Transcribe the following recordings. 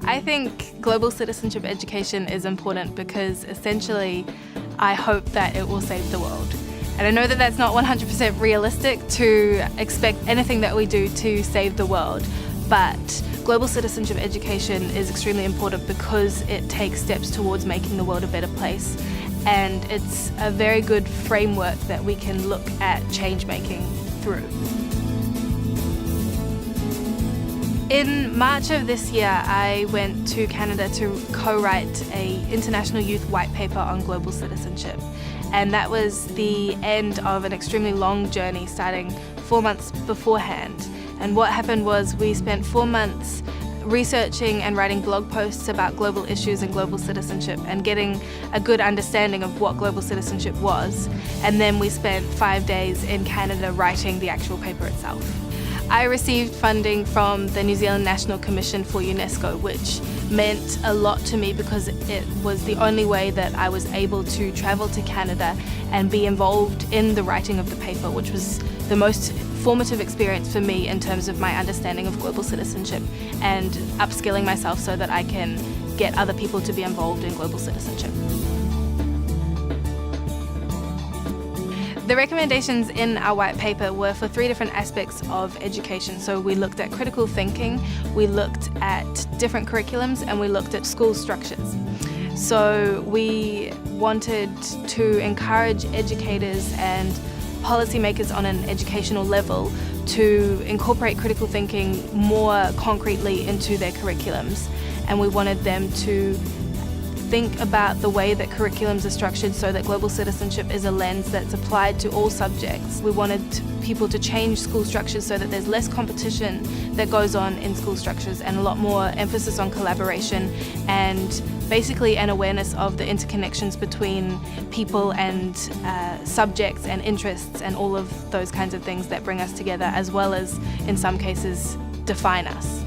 I think global citizenship education is important because essentially I hope that it will save the world. And I know that that's not 100% realistic to expect anything that we do to save the world, but global citizenship education is extremely important because it takes steps towards making the world a better place, and it's a very good framework that we can look at change making through. In March of this year, I went to Canada to co-write an international youth white paper on global citizenship. And that was the end of an extremely long journey starting 4 months beforehand. And what happened was we spent 4 months researching and writing blog posts about global issues and global citizenship and getting a good understanding of what global citizenship was. And then we spent 5 days in Canada writing the actual paper itself. I received funding from the New Zealand National Commission for UNESCO, which meant a lot to me because it was the only way that I was able to travel to Canada and be involved in the writing of the paper, which was the most formative experience for me in terms of my understanding of global citizenship and upskilling myself so that I can get other people to be involved in global citizenship. The recommendations in our white paper were for 3 different aspects of education. So we looked at critical thinking, we looked at different curriculums, and we looked at school structures. So we wanted to encourage educators and policymakers on an educational level to incorporate critical thinking more concretely into their curriculums. And we wanted them to think about the way that curriculums are structured so that global citizenship is a lens that's applied to all subjects. We wanted people to change school structures so that there's less competition that goes on in school structures and a lot more emphasis on collaboration and basically an awareness of the interconnections between people and subjects and interests and all of those kinds of things that bring us together, as well as, in some cases, define us.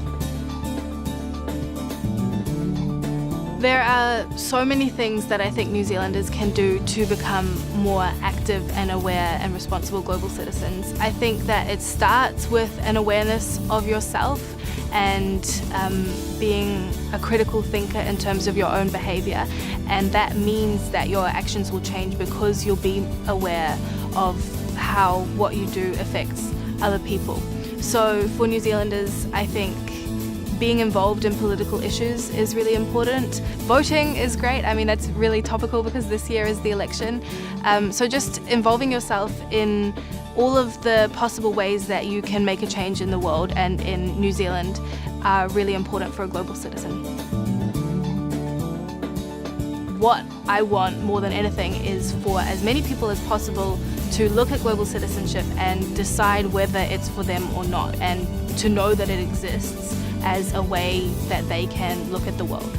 There are so many things that I think New Zealanders can do to become more active and aware and responsible global citizens. I think that it starts with an awareness of yourself and being a critical thinker in terms of your own behaviour, and that means that your actions will change because you'll be aware of how what you do affects other people. So for New Zealanders, I think being involved in political issues is really important. Voting is great. I mean, that's really topical because this year is the election. So just involving yourself in all of the possible ways that you can make a change in the world and in New Zealand are really important for a global citizen. What I want more than anything is for as many people as possible to look at global citizenship and decide whether it's for them or not, and to know that it exists as a way that they can look at the world.